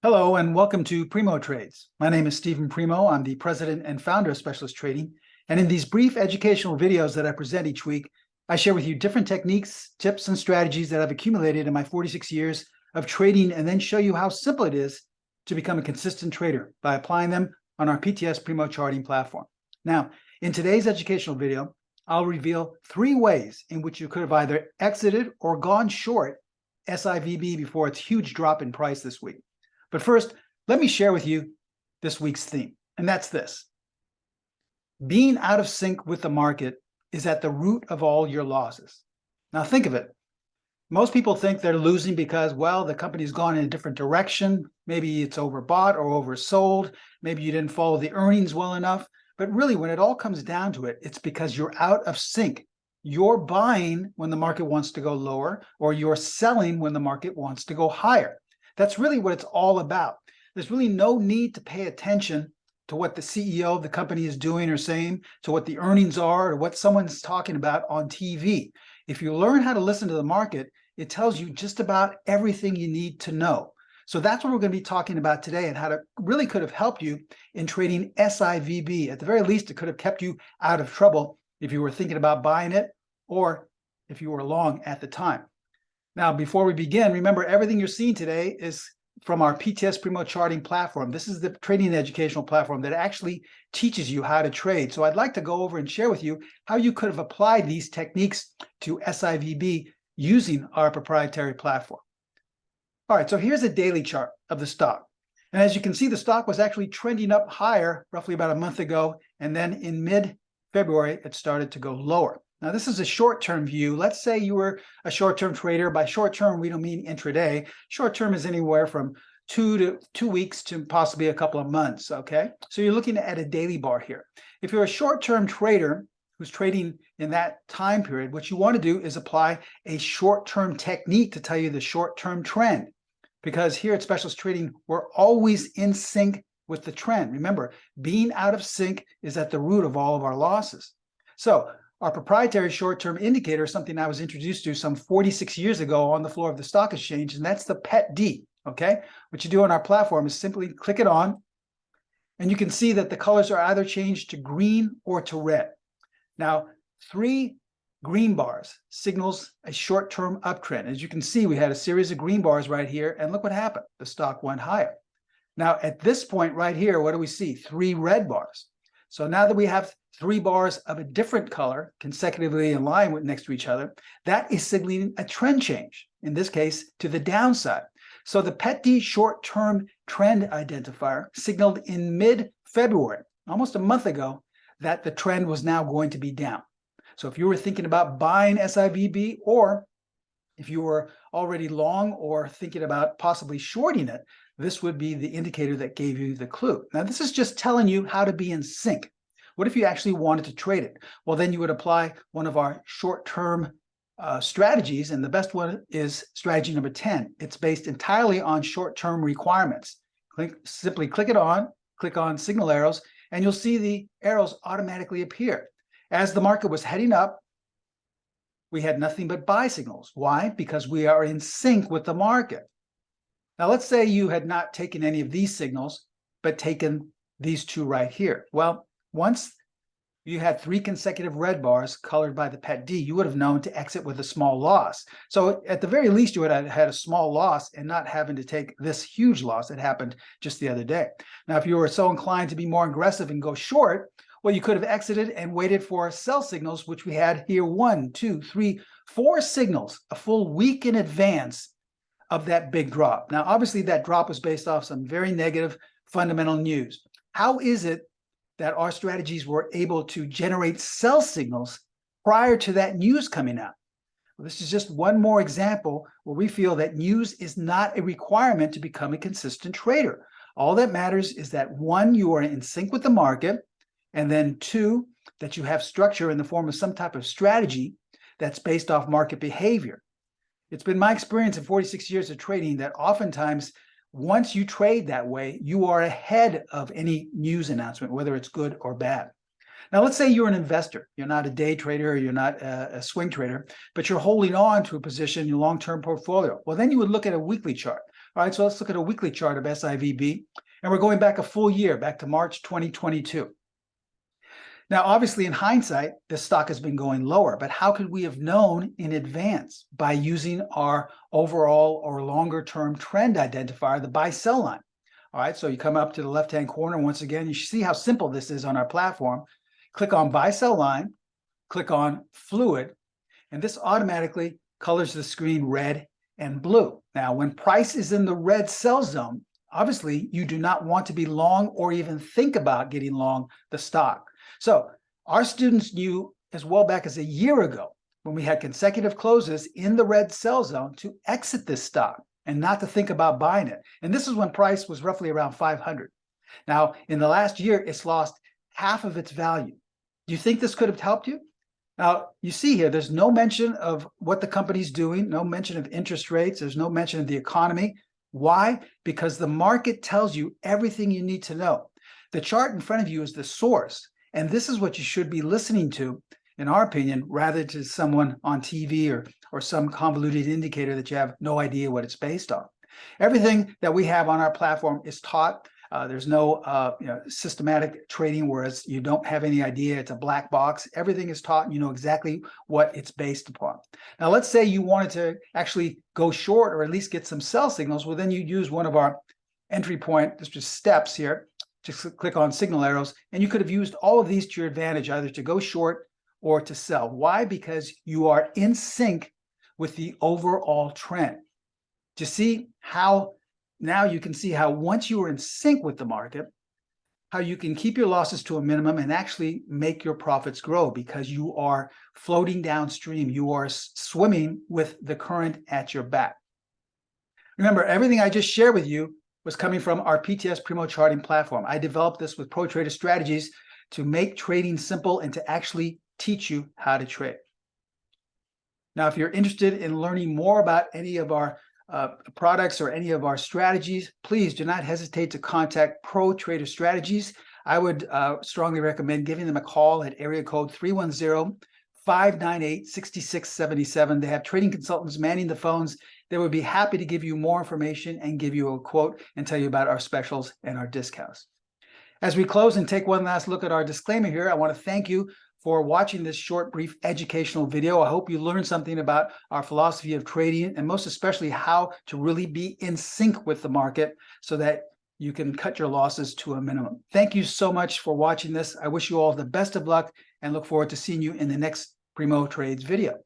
Hello and welcome to Primo Trades. My name is Stephen Primo. I'm the president and founder of Specialist Trading. And in these brief educational videos that I present each week, I share with you different techniques, tips, and strategies that I've accumulated in my 46 years of trading, and then show you how simple it is to become a consistent trader by applying them on our PTS Primo Charting platform. Now, in today's educational video, I'll reveal 3 ways in which you could have either exited or gone short SIVB before its huge drop in price this week. But first, let me share with you this week's theme, and that's this. Being out of sync with the market is at the root of all your losses. Now think of it. Most people think they're losing because, well, the company's gone in a different direction. Maybe it's overbought or oversold. Maybe you didn't follow the earnings well enough. But really, when it all comes down to it, it's because you're out of sync. You're buying when the market wants to go lower, or you're selling when the market wants to go higher. That's really what it's all about. There's really no need to pay attention to what the CEO of the company is doing or saying, to what the earnings are, or what someone's talking about on TV. If you learn how to listen to the market, it tells you just about everything you need to know. So that's what we're going to be talking about today, and how to really could have helped you in trading SIVB. At the very least, it could have kept you out of trouble if you were thinking about buying it, or if you were long at the time. Now, before we begin, remember everything you're seeing today is from our PTS Primo Charting platform. This is the trading and educational platform that actually teaches you how to trade. So I'd like to go over and share with you how you could have applied these techniques to SIVB using our proprietary platform. All right, so here's a daily chart of the stock. And as you can see, the stock was actually trending up higher roughly about a month ago. And then in mid-February, it started to go lower. Now, this is a short-term view. Let's say you were a short-term trader. By short-term, we don't mean intraday. Short-term is anywhere from 2 weeks to possibly a couple of months, okay? So you're looking at a daily bar here. If you're a short-term trader who's trading in that time period, what you want to do is apply a short-term technique to tell you the short-term trend. Because here at Specialist Trading, we're always in sync with the trend. Remember, being out of sync is at the root of all of our losses. So our proprietary short-term indicator is something I was introduced to some 46 years ago on the floor of the stock exchange, and that's the PET-D, okay? What you do on our platform is simply click it on, and you can see that the colors are either changed to green or to red. Now, 3 green bars signals a short-term uptrend. As you can see, we had a series of green bars right here, and look what happened. The stock went higher. Now, at this point right here, what do we see? 3 red bars. So now that we have 3 bars of a different color consecutively in line with next to each other, that is signaling a trend change, in this case, to the downside. So the PET-D short-term trend identifier signaled in mid-February, almost a month ago, that the trend was now going to be down. So if you were thinking about buying SIVB, or if you were already long or thinking about possibly shorting it, this would be the indicator that gave you the clue. Now, this is just telling you how to be in sync. What if you actually wanted to trade it? Well, then you would apply one of our short-term strategies, and the best one is strategy number 10. It's based entirely on short-term requirements. Simply click on signal arrows, and you'll see the arrows automatically appear. As the market was heading up, we had nothing but buy signals. Why? Because we are in sync with the market. Now, let's say you had not taken any of these signals, but taken these 2 right here. Well, once you had 3 consecutive red bars colored by the PET-D, you would have known to exit with a small loss. So at the very least, you would have had a small loss and not having to take this huge loss that happened just the other day. Now, if you were so inclined to be more aggressive and go short, well, you could have exited and waited for sell signals, which we had here 1, 2, 3, 4 signals, a full week in advance of that big drop. Now, obviously, that drop was based off some very negative fundamental news. How is it that our strategies were able to generate sell signals prior to that news coming out? Well, this is just one more example where we feel that news is not a requirement to become a consistent trader. All that matters is that 1, you are in sync with the market, and then 2, that you have structure in the form of some type of strategy that's based off market behavior. It's been my experience in 46 years of trading that oftentimes, once you trade that way, you are ahead of any news announcement, whether it's good or bad. Now, let's say you're an investor. You're not a day trader, or you're not a swing trader, but you're holding on to a position in your long-term portfolio. Well, then you would look at a weekly chart. All right, so let's look at a weekly chart of SIVB, and we're going back a full year, back to March 2022. Now, obviously, in hindsight, this stock has been going lower, but how could we have known in advance? By using our overall or longer-term trend identifier, the buy-sell line. All right, so you come up to the left-hand corner. Once again, you see how simple this is on our platform. Click on buy-sell line, click on fluid, and this automatically colors the screen red and blue. Now, when price is in the red sell zone, obviously, you do not want to be long or even think about getting long the stock. So our students knew as well back as a year ago, when we had consecutive closes in the red sell zone, to exit this stock and not to think about buying it. And this is when price was roughly around 500. Now, in the last year, it's lost half of its value. Do you think this could have helped you? Now, you see here, there's no mention of what the company's doing, no mention of interest rates, there's no mention of the economy. Why? Because the market tells you everything you need to know. The chart in front of you is the source, and this is what you should be listening to, in our opinion, rather to someone on TV or some convoluted indicator that you have no idea what it's based on. Everything that we have on our platform is taught. There's no systematic trading, whereas you don't have any idea. It's a black box. Everything is taught, and you know exactly what it's based upon. Now, let's say you wanted to actually go short or at least get some sell signals. Well, then you use one of our entry point, just steps here. Just click on signal arrows, and you could have used all of these to your advantage, either to go short or to sell. Why? Because you are in sync with the overall trend. Do you see how? Now you can see how once you are in sync with the market, how you can keep your losses to a minimum and actually make your profits grow, because you are floating downstream. You are swimming with the current at your back. Remember, everything I just shared with you was coming from our PTS Primo charting platform. I developed this with ProTrader strategies to make trading simple and to actually teach you how to trade. Now, if you're interested in learning more about any of our products or any of our strategies, please do not hesitate to contact ProTrader Strategies. I would strongly recommend giving them a call at area code 310-598-6677. They have trading consultants manning the phones. They would be happy to give you more information and give you a quote and tell you about our specials and our discounts. As we close and take one last look at our disclaimer here, I want to thank you for watching this short, brief educational video. I hope you learned something about our philosophy of trading, and most especially how to really be in sync with the market so that you can cut your losses to a minimum. Thank you so much for watching this. I wish you all the best of luck and look forward to seeing you in the next Primo Trades video.